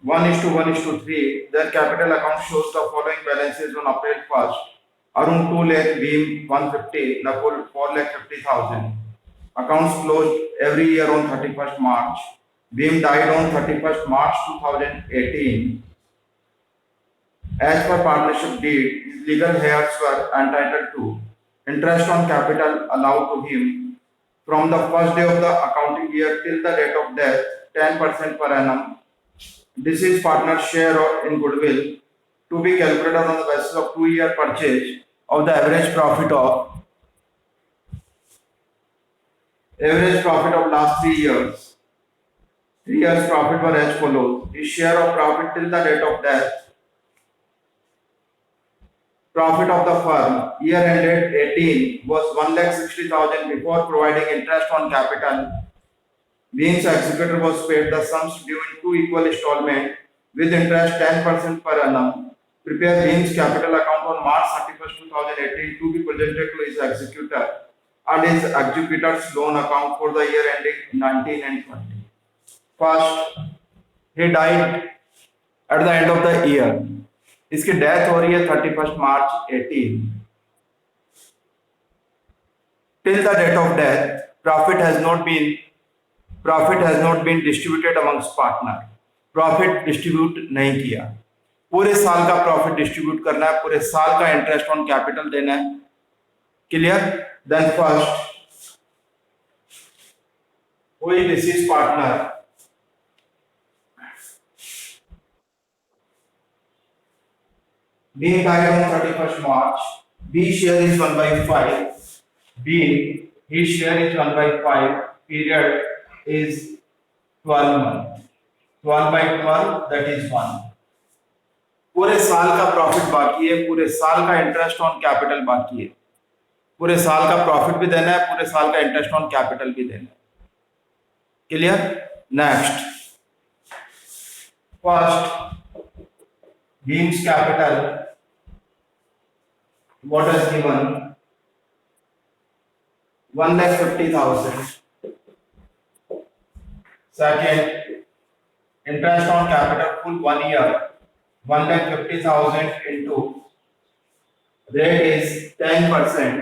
1:1:3. Their capital account shows the following balances on April 1st. Arun 2 lakh, Beam 150, Nakul 4 lakh 50,000. Accounts closed every year on 31st March. Beam died on 31st March 2018. As per partnership deed, his legal heirs were entitled to interest on capital allowed to him from the first day of the accounting year till the date of death, 10% per annum. Deceased partner's share in goodwill to be calculated on the basis of 2-year purchase of the average profit of last 3 years. 3 years profit were as follows. His share of profit till the date of death. Profit of the firm year ended 18 was 1,60,000 before providing interest on capital. Being's executor was paid the sums due in 2 equal installments with interest 10% per annum. Prepare Being's capital account on March 31st, 2018 to be presented to his executor and his executor's loan account for the year ending 19 and 20. First, he died at the end of the year. इसकी death हो रही है 31st March 18. Till the date of death, profit has not been distributed amongst partner. Profit distribute नहीं किया. पूरे साल का profit distribute करना है, पूरे साल का इंटरेस्ट ऑन कैपिटल देना है. क्लियर? देन फर्स्ट, कोई disease partner being died on 31st March, B share is 1/5. B, his share is 1/5. Period is 12 months. 12/12, that is 1. पूरे साल का प्रॉफिट बाकी है, पूरे साल का इंटरेस्ट ऑन कैपिटल बाकी है. पूरे साल का प्रॉफिट भी देना है, पूरे साल का इंटरेस्ट ऑन कैपिटल भी देना है. Clear? Next, first, Being's capital, what is given? 1,50,000. Second, interest on capital full 1 year, 1,50,000 into rate is 10%.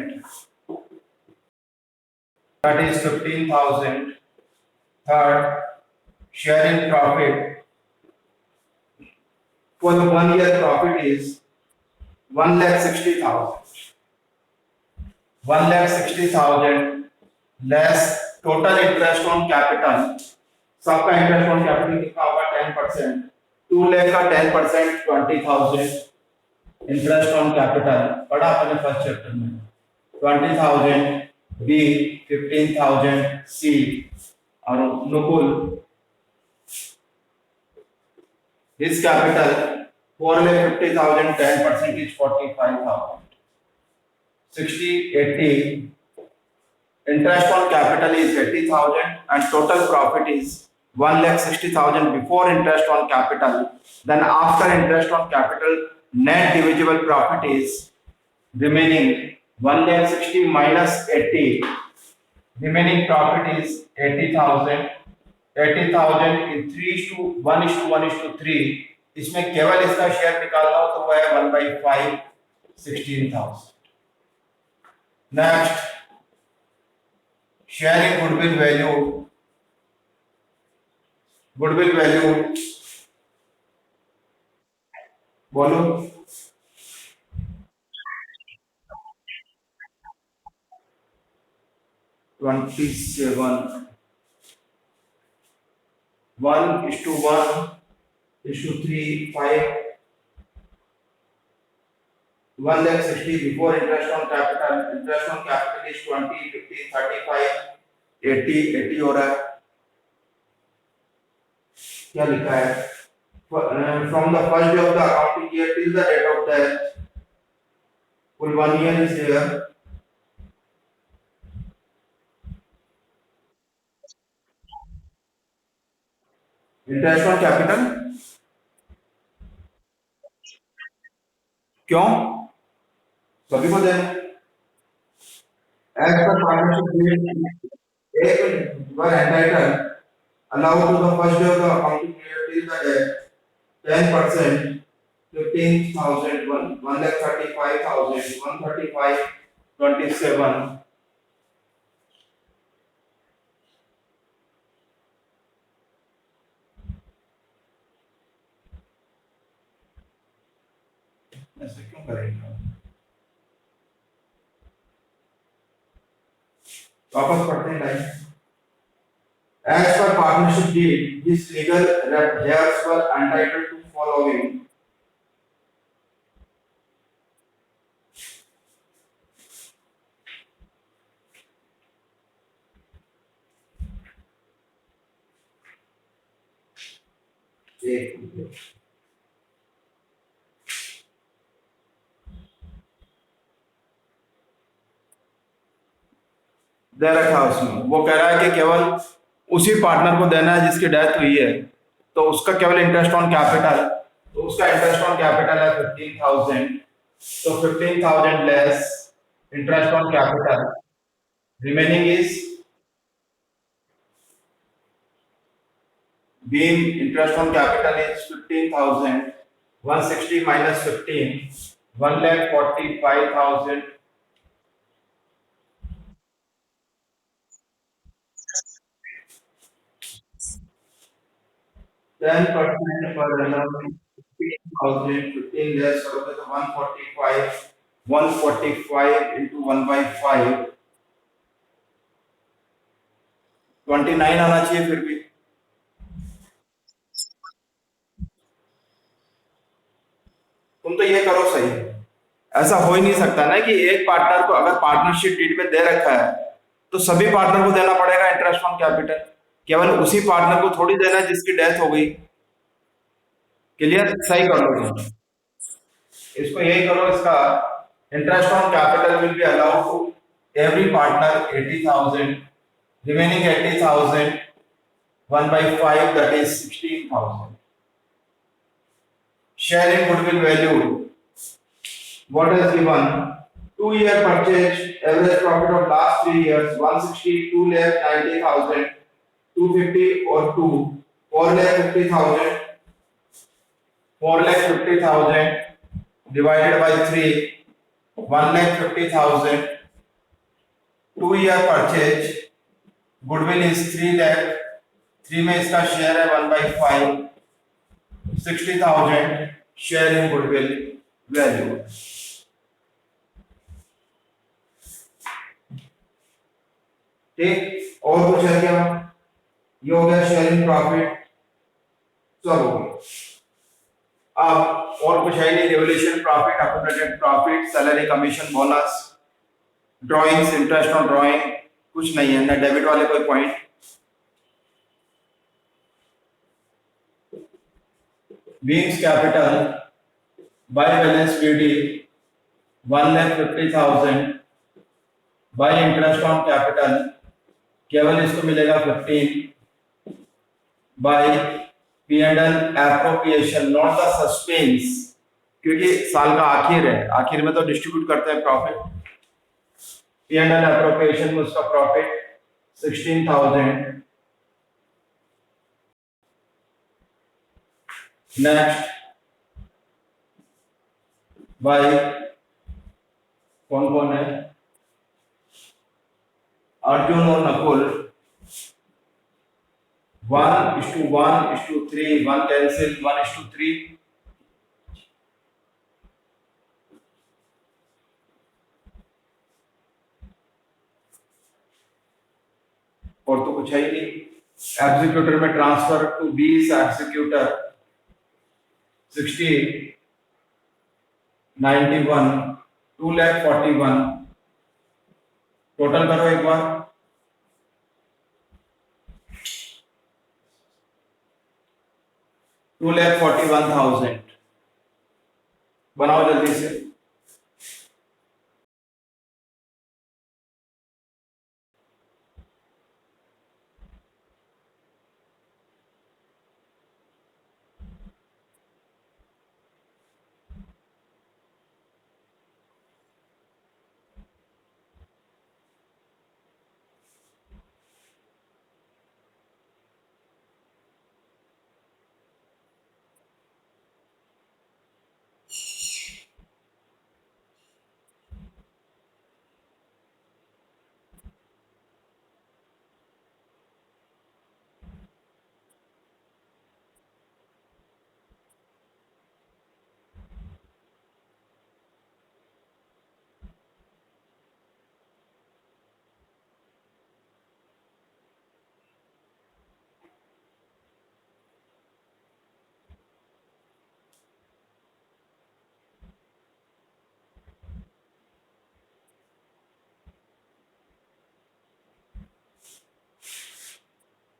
That is 15,000. Third, share in profit. For the 1 year profit is 1,60,000. 1,60,000 less total interest on capital. सबका interest on capital कितना होगा? 10%. 2 लाख का 10% 20,000 interest on capital पढ़ा अपने first chapter में. 20,000 B, 15,000 C और Nukul his capital 4,50,000, 10% is 45,000. 60, 80. Interest on capital is 80,000 and total profit is 1,60,000 before interest on capital. Then after interest on capital, net divisible profit is remaining 1,60,000 minus 80. Remaining profit is 80,000. 80,000 in 3:1:1:3. इसमें केवल इसका share निकालना हो तो वह है 1/5, 16,000. Next, share in goodwill value. Goodwill value बोलो. $27. 1:1:3, 5. 1,60,000 before interest on capital. Interest on capital is 20, 15, 35, 80 हो रहा है. क्या लिखा है? From the first day of the accounting year till the date of death, full 1 year is there. Interest on capital क्यों? सभी को देना. As per partnership deed, एक were entitled allowed to the first day of the accounting year till the death 10%, 15,000, 1,35,000, 135, 27, ऐसे क्यों करेंगे? वापस पढ़ते हैं line. As per partnership deed, his legal heirs were entitled to following. दे रखा है उसमें, वो कह रहा है कि केवल उसी पार्टनर को देना है जिसकी डेथ हुई है, तो उसका केवल इंटरेस्ट ऑन कैपिटल, तो उसका इंटरेस्ट ऑन कैपिटल है 15,000, तो 15,000 less interest on capital, remaining is being interest on capital is 15,000, 160 minus 15, 1,45,000. Then percent per annum, 15,000, 15 less, so 145, 145 into 1 by 5, 29 आना चाहिए फिर भी। तुम तो ये करो सही, ऐसा हो ही नहीं सकता ना कि एक पार्टनर को अगर पार्टनरशिप डीड में दे रखा है तो सभी पार्टनर को देना पड़ेगा इंटरेस्ट ऑन कैपिटल, केवल उसी पार्टनर को थोड़ी देना है जिसकी डेथ हो गई। क्लियर, सही कर लो तुम। इसको यही करो, इसका interest on capital will be allowed to every partner 80,000, remaining 80,000, 1 by 5 that is 16,000. Share in goodwill value, what is given? 2-year purchase, average profit of last 3 years 160, 2,90,000, 250 or 2, 4,50,000, 4,50,000 divided by 3, 1,50,000, 2-year purchase, goodwill is 3 lakh, 3 में इसका share है 1 by 5, 60,000 share in goodwill value. ठीक, और कुछ है क्या? ये हो गया शेयर इन प्रॉफिट, सब हो गया। अब और कुछ है नहीं, revolution profit, accommodated profit, salary, commission, bonus, drawings, interest on drawing, कुछ नहीं है ना, डेबिट वाले कोई पॉइंट। बीम्स capital by balance PD 1,50,000 by interest on capital, केवल इसको मिलेगा 15 by P&L appropriation, not the suspense, क्योंकि साल का आखिर है, आखिर में तो डिस्ट्रीब्यूट करते हैं प्रॉफिट। P&L एप्रोप्रिएशन में उसका प्रॉफिट 16,000। नेक्स्ट बाय, कौन कौन है? अर्जुन और नकुल, 1:1:3, 1 कैंसिल, 1:3, और तो कुछ है ही नहीं। एग्जीक्यूटर में ट्रांसफर टू 20 एग्जीक्यूटर 60, 91, 2,41, टोटल करो एक बार, 2,41,000 बनाओ जल्दी से।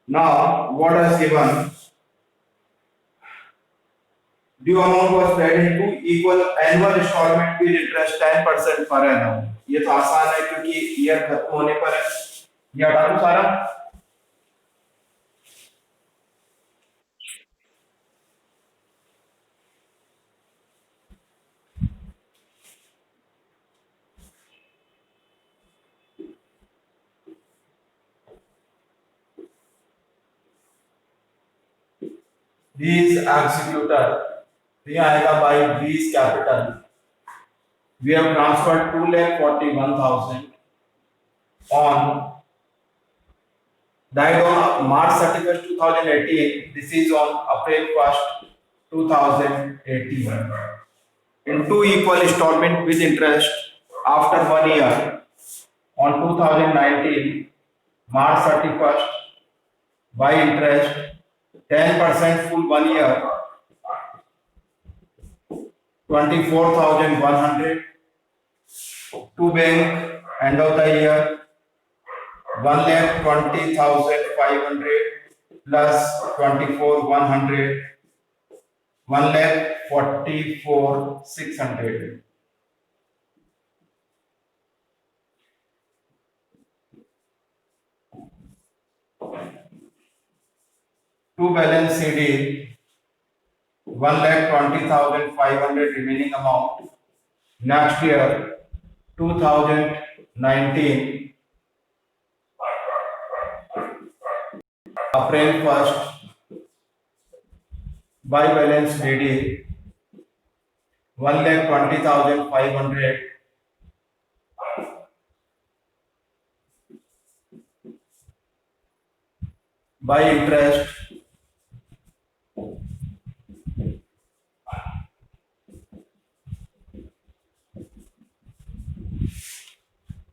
Now, what has given? Due amount was paid in two equal annual installment with interest 10% per annum. ये तो आसान है क्योंकि ईयर खत्म होने पर है। ये हटा दूं सारा। These executor ये आएगा by these capital. We have transferred 2,41,000 on died on March 31st, 2018. This is on April 1st, 2018. In two equal installment with interest after 1 year on 2019, March 31st, by interest 10% full 1 year, 24,100 to bank end of the year 1,20,500 plus 24,100 1,44,600. To balance CD 1,20,500 remaining amount. Next year 2019 April 1st by balance DD 1,20,500 by interest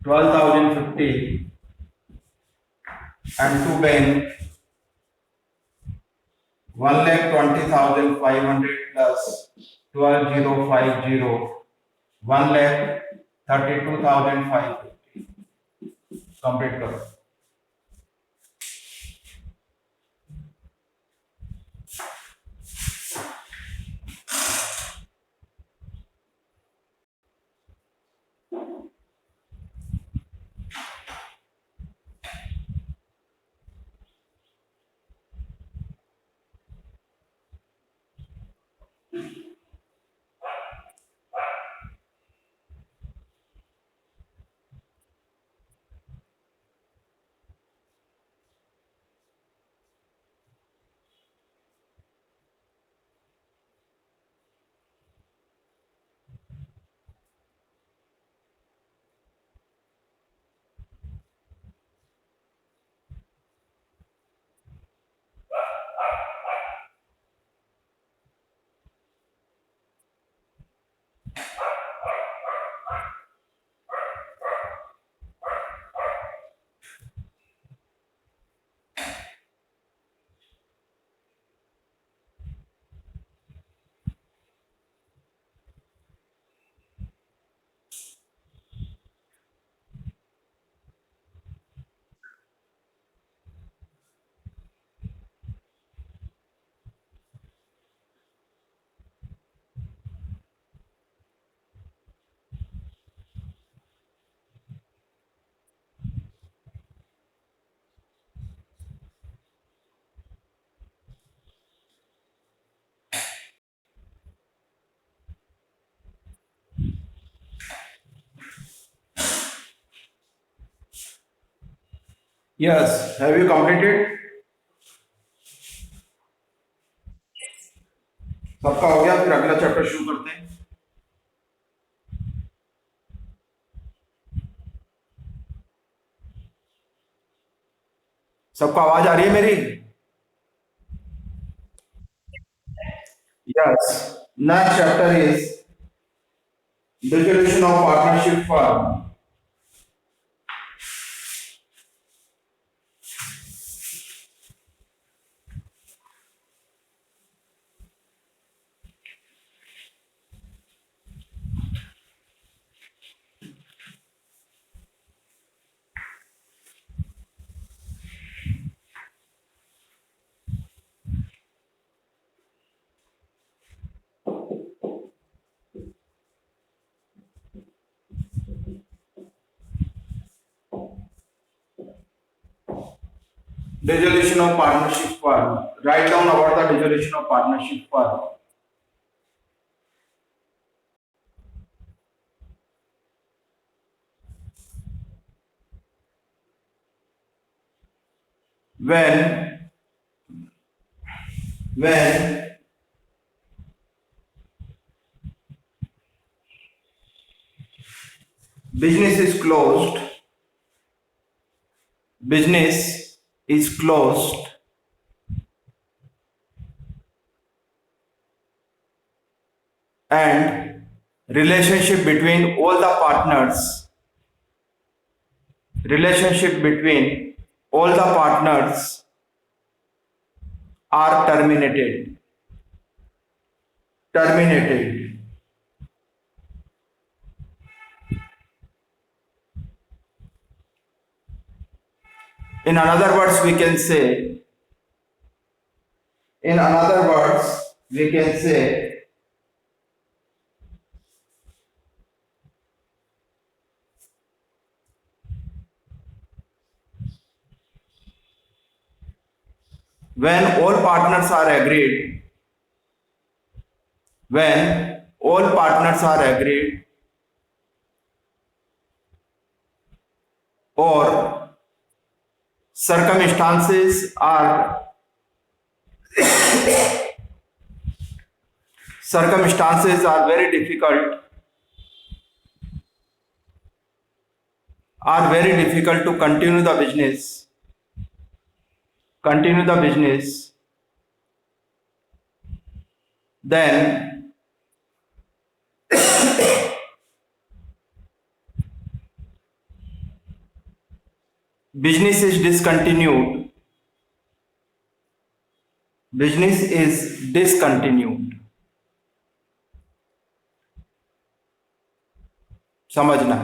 12,050 and to bank 1,20,500 plus 12,050 1,32,550. Complete करो। Yes, have you completed? सबका हो गया, फिर अगला chapter शुरू करते हैं। सबको आवाज आ रही है मेरी? Yes. Next chapter is dissolution of partnership firm. Dissolution of partnership firm. Write down about the dissolution of partnership firm. When business is closed, business is closed and relationship between all the partners, relationship between all the partners are terminated. Terminated. In another words, we can say, in another words, we can say when all partners are agreed, when all partners are agreed or circumstances are very difficult, to continue the business, then business is discontinued. Business is discontinued. समझना,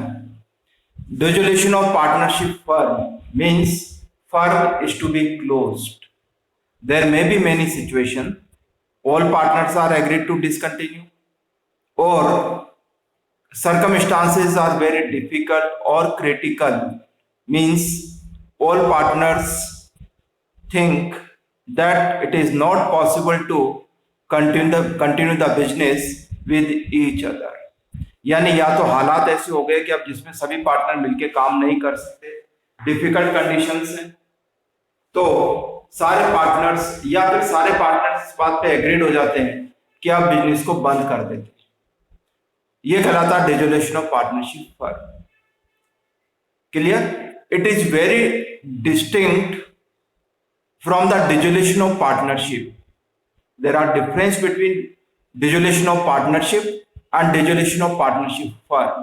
dissolution of partnership firm means firm is to be closed. There may be many situations. All partners are agreed to discontinue, or circumstances are very difficult or critical, means all partners think that it is not possible to continue the business with each other. यानी या तो हालात ऐसे हो गए कि अब जिसमें सभी पार्टनर मिलके काम नहीं कर सकते, डिफिकल्ट कंडीशंस हैं, तो सारे पार्टनर्स या फिर सारे पार्टनर्स इस बात पे एग्रीड हो जाते हैं कि आप बिजनेस को बंद कर देते। ये कहलाता है dissolution of partnership firm. Clear? It is very distinct from the dissolution of partnership. There are difference between dissolution of partnership and dissolution of partnership firm.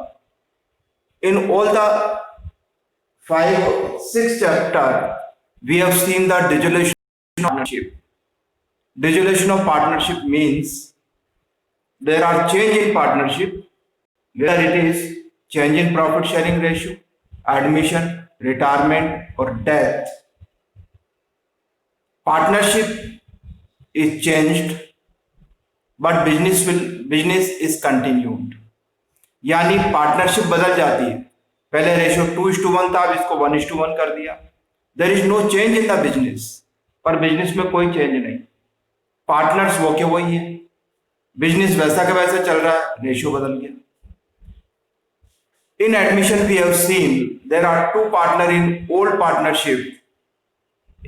In all the 5-6 chapter, we have seen the dissolution of partnership. Dissolution of partnership means there are change in partnership, whether it is change in profit sharing ratio, admission, retirement or death. Partnership is changed, but business is continued. यानी partnership बदल जाती है, पहले ratio 2:1 था, अब इसको 1:1 कर दिया। There is no change in the business, पर बिजनेस में कोई चेंज नहीं, पार्टनर्स वो के वही है, बिजनेस वैसा का वैसा चल रहा है, रेशियो बदल गया। In admission we have seen there are 2 partner in old partnership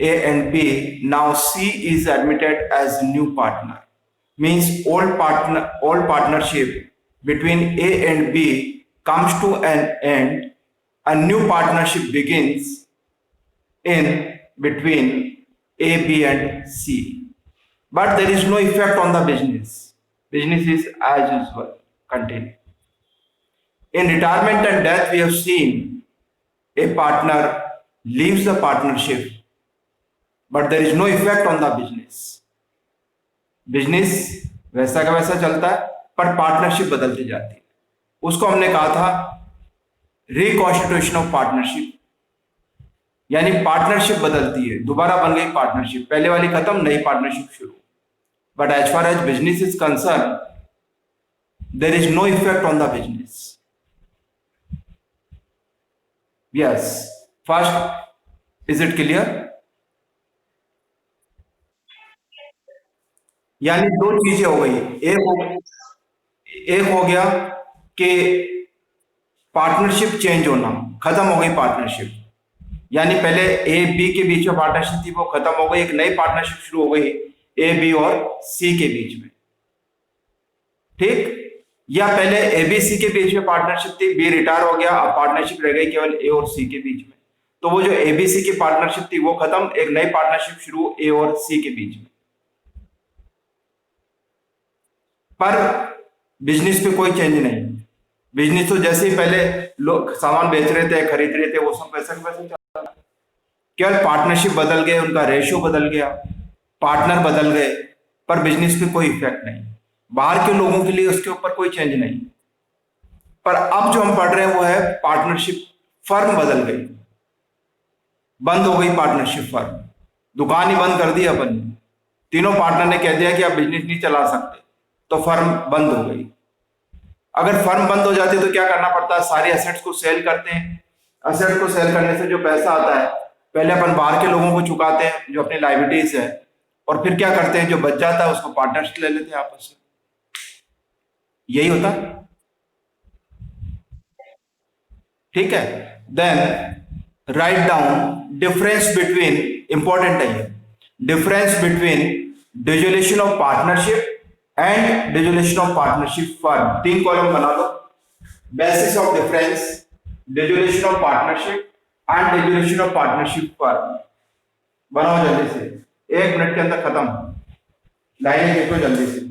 A and B. Now C is admitted as new partner. Means old partnership between A and B comes to an end. A new partnership begins in between A, B and C. But there is no effect on the business. Business is as usual, continue. In retirement and death, we have seen a partner leaves the partnership, but there is no effect on the business. Business वैसा का वैसा चलता है, पर partnership बदलती जाती है। उसको हमने कहा था रिकॉन्स्टिट्यूशन ऑफ पार्टनरशिप, यानी पार्टनरशिप बदलती है, दोबारा बन गई पार्टनरशिप, पहले वाली खत्म, नई पार्टनरशिप शुरू। But as far as business is concerned, there is no effect on the business. Yes, first, is it clear? यानी दो चीजें हो गई। एक हो गया कि पार्टनरशिप चेंज होना, खत्म हो गई पार्टनरशिप। यानी पहले ए बी के बीच में पार्टनरशिप थी, वो खत्म हो गई, एक नई पार्टनरशिप शुरू हो गई ए बी और सी के बीच में। ठीक। या पहले ए बी सी के बीच में पार्टनरशिप थी, बी रिटायर हो गया, अब पार्टनरशिप रह गई केवल ए और सी के बीच में। तो वो जो ए बी सी की पार्टनरशिप थी वो खत्म, एक नई पार्टनरशिप शुरू ए और सी के बीच में। पर बिजनेस पे कोई चेंज नहीं। बिजनेस तो जैसे ही पहले लोग सामान बेच रहे थे, खरीद रहे थे, वो सब पैसा का पैसा चल रहा है। केवल पार्टनरशिप बदल गए, उनका रेशियो बदल गया, पार्टनर बदल गए, पर बिजनेस पे कोई इफेक्ट नहीं। बाहर के लोगों के लिए उसके ऊपर कोई चेंज नहीं। पर अब जो हम पढ़ रहे हैं वो है पार्टनरशिप, फर्म बदल गई, बंद हो गई पार्टनरशिप फर्म, दुकान ही बंद कर दी अपन ने। तीनों पार्टनर ने कह दिया कि आप बिजनेस नहीं चला सकते, तो फर्म बंद हो गई। अगर फर्म बंद हो जाती है तो क्या करना पड़ता है, सारी एसेट्स को सेल करते हैं। एसेट को सेल करने से जो पैसा आता है पहले अपन बाहर के लोगों को चुकाते हैं जो अपनी लाइबिलिटीज है, और फिर क्या करते हैं, जो बच जाता है उसको पार्टनर्स ले लेते हैं आपस में। यही होता है। ठीक है। Then write down difference between, important है ये, difference between dissolution of partnership and dissolution of partnership firm. तीन कॉलम बना लो। Basis of difference, dissolution of partnership and dissolution of partnership firm. बनाओ जल्दी से, 1 मिनट के अंदर खत्म। लाइनें देखो जल्दी से।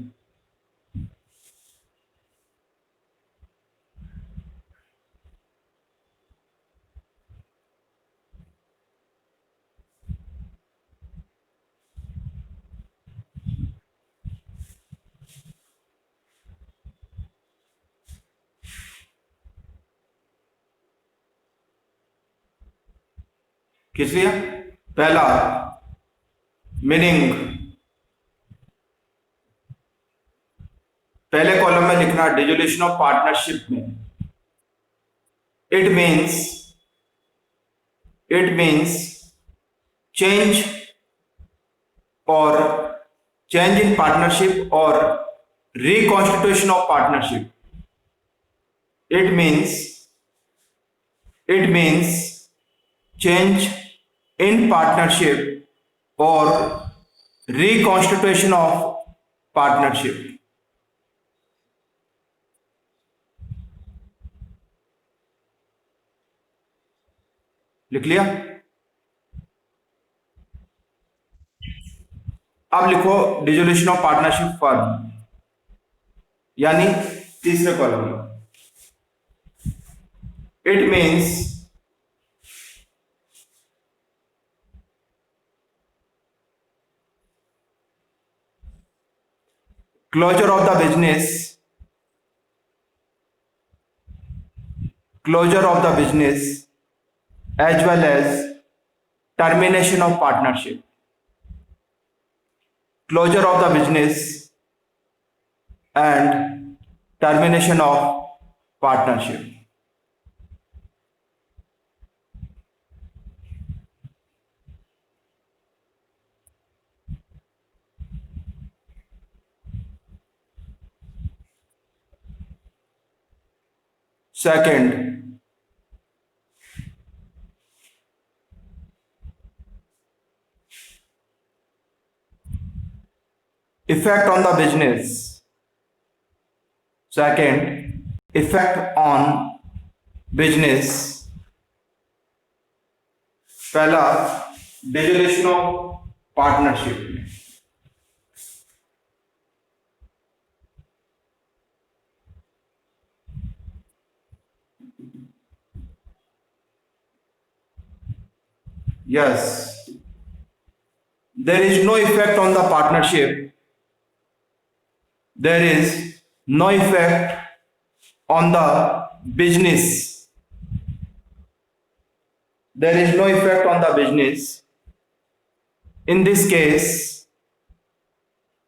किस लिए? पहला मीनिंग, पहले कॉलम में लिखना डिसोल्यूशन ऑफ पार्टनरशिप में, इट मीन्स चेंज और चेंज इन पार्टनरशिप और reconstitution of partnership. It means change in partnership और रिकॉन्स्टिट्यूशन ऑफ पार्टनरशिप। लिख लिया? अब लिखो डिसोल्यूशन ऑफ पार्टनरशिप फर्म, यानी तीसरे कॉलम में। It means closure of the business, as well as termination of partnership. Closure of the business and termination of partnership. Second, effect on the business. Second, effect on business. पहला dissolution of partnership. Yes, there is no effect on the partnership. There is no effect on the business. There is no effect on the business. In this case,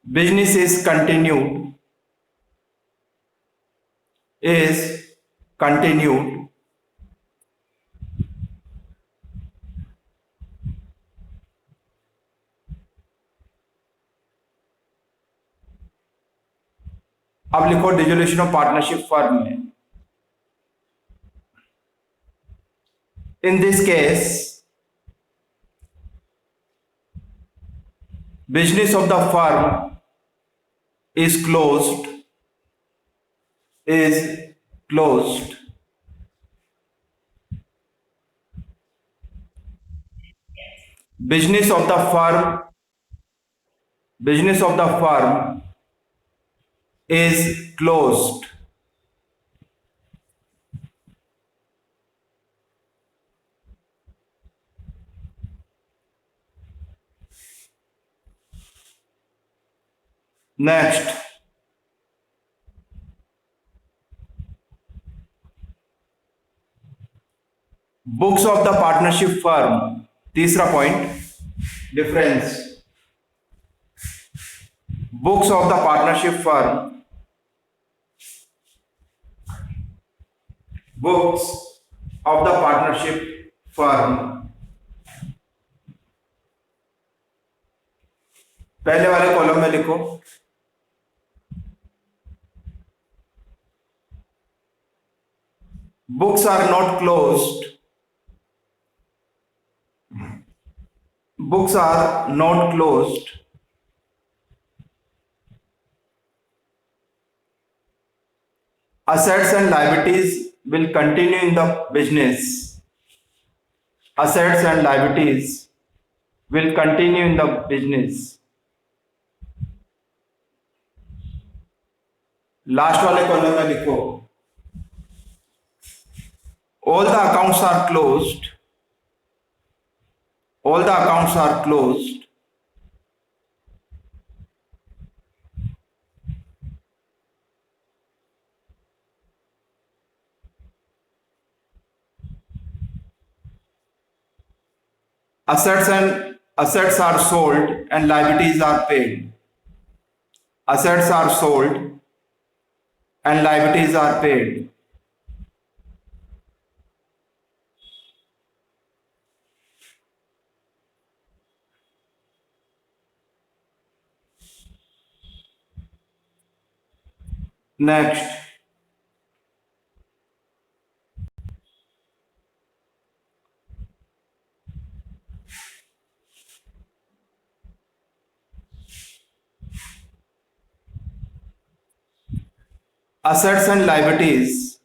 business is continued. अब लिखो dissolution of partnership firm में। In this case, business of the firm is closed. Business of the firm is closed. Next, books of the partnership firm. तीसरा point, difference. Books of the partnership firm. Books of the partnership firm. पहले वाले column में लिखो books are not closed. Books are not closed. Assets and liabilities will continue in the business. Assets and liabilities will continue in the business. Last वाले column में लिखो all the accounts are closed. All the accounts are closed. Assets are sold and liabilities are paid. Assets are sold and liabilities are paid. Next, assets and liabilities.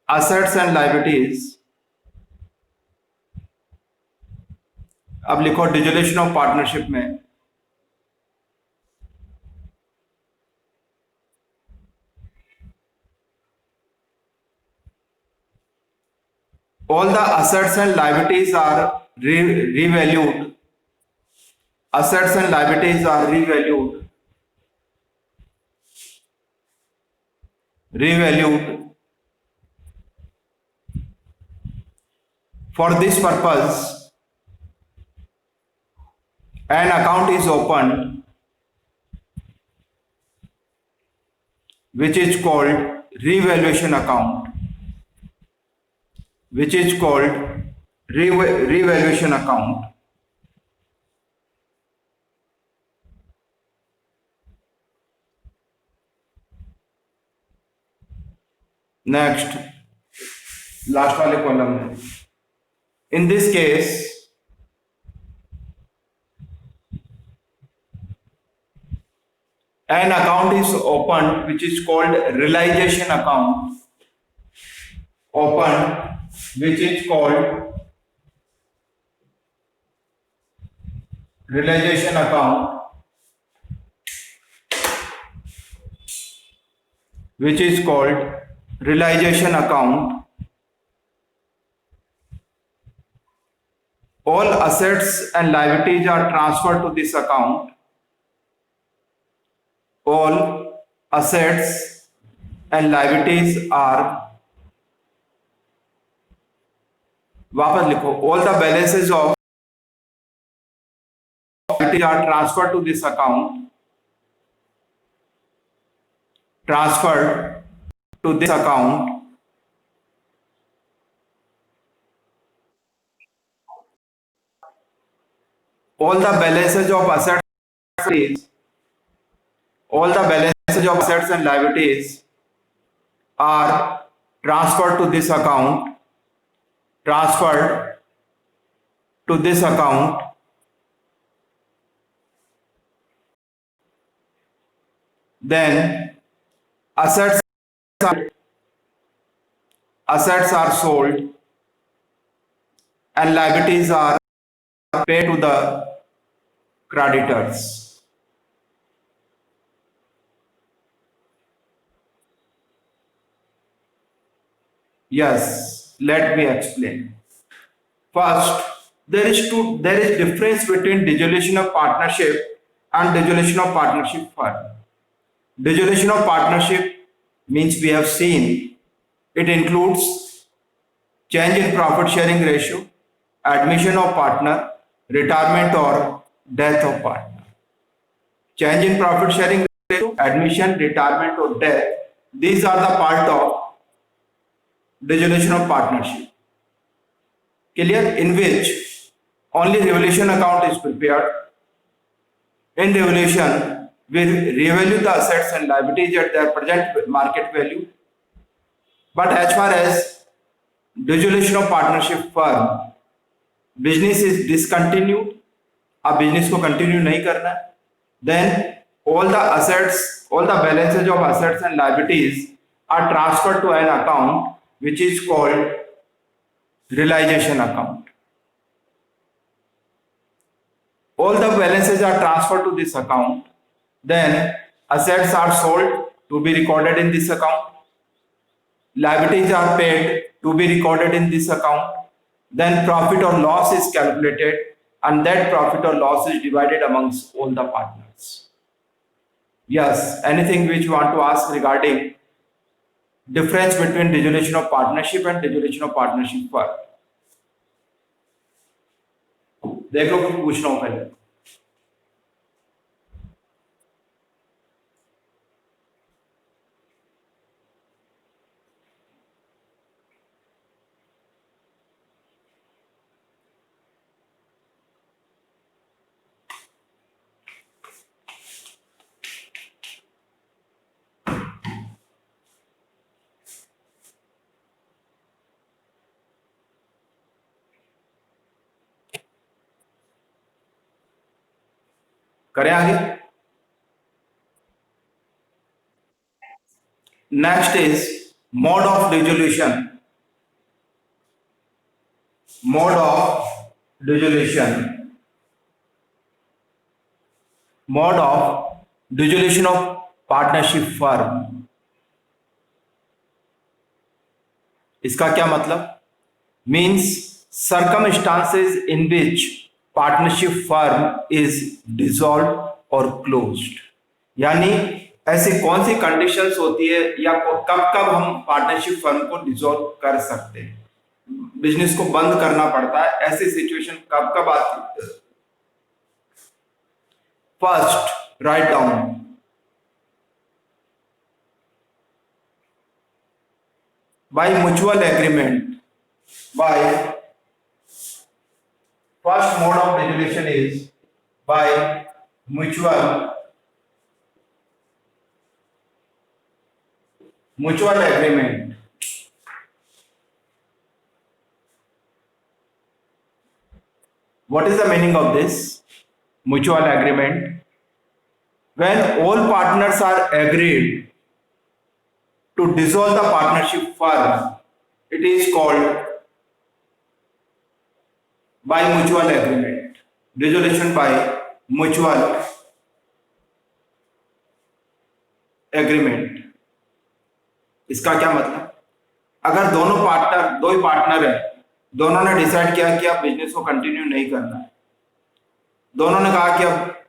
Assets and liabilities. अब लिखो dissolution of partnership में all the assets and liabilities are revalued. Assets and liabilities are revalued. For this purpose, an account is opened which is called revaluation account. Which is called revaluation account. Next, last वाले column में in this case an account is opened which is called realization account. Which is called realization account. Which is called realization account. All assets and liabilities are transferred to this account. All assets and liabilities are, वापस लिखो, all the balances of liabilities are transferred to this account. Transferred to this account. All the balances of assets all the balances of assets and liabilities are transferred to this account, then assets are sold and liabilities are paid to the creditors. Yes, let me explain. First, there is difference between dissolution of partnership and dissolution of partnership firm. Dissolution of partnership means we have seen it includes change in profit sharing ratio, admission of partner, retirement or death of partner. Change in profit sharing ratio, admission, retirement or death, these are the part of dissolution of partnership. Clear? In which only revaluation account is prepared. In revaluation, we revalue the assets and liabilities at their present market value. But as far as dissolution of partnership firm, business is discontinued, अब business को continue नहीं करना है, then all the assets, all the balances of assets and liabilities are transferred to an account which is called realization account. All the balances are transferred to this account, then assets are sold to be recorded in this account, liabilities are paid to be recorded in this account, then profit or loss is calculated and that profit or loss is divided amongst all the partners. Yes, anything which you want to ask regarding difference between dissolution of partnership and dissolution of partnership firm? देखो कुछ पूछना हो पहले. करें आगे. Next is mode of dissolution. Mode of dissolution. Mode of dissolution of partnership firm. इसका क्या मतलब? Means circumstances in which partnership firm is dissolve और क्लोज्ड. यानी ऐसी कौन सी कंडीशंस होती है या कब कब हम पार्टनरशिप फर्म को डिसॉल्व कर सकते हैं, बिजनेस को बंद करना पड़ता है, ऐसी सिचुएशन कब कब आती है? First write down. By mutual agreement. By first mode of dissolution is by mutual agreement. What is the meaning of this mutual agreement? When all partners are agreed to dissolve the partnership firm, it is called by mutual agreement. Dissolution by mutual agreement. इसका क्या मतलब? अगर दो ही partner है, दोनों ने decide किया कि अब बिजनेस को कंटिन्यू नहीं करना है, दोनों ने कहा कि अब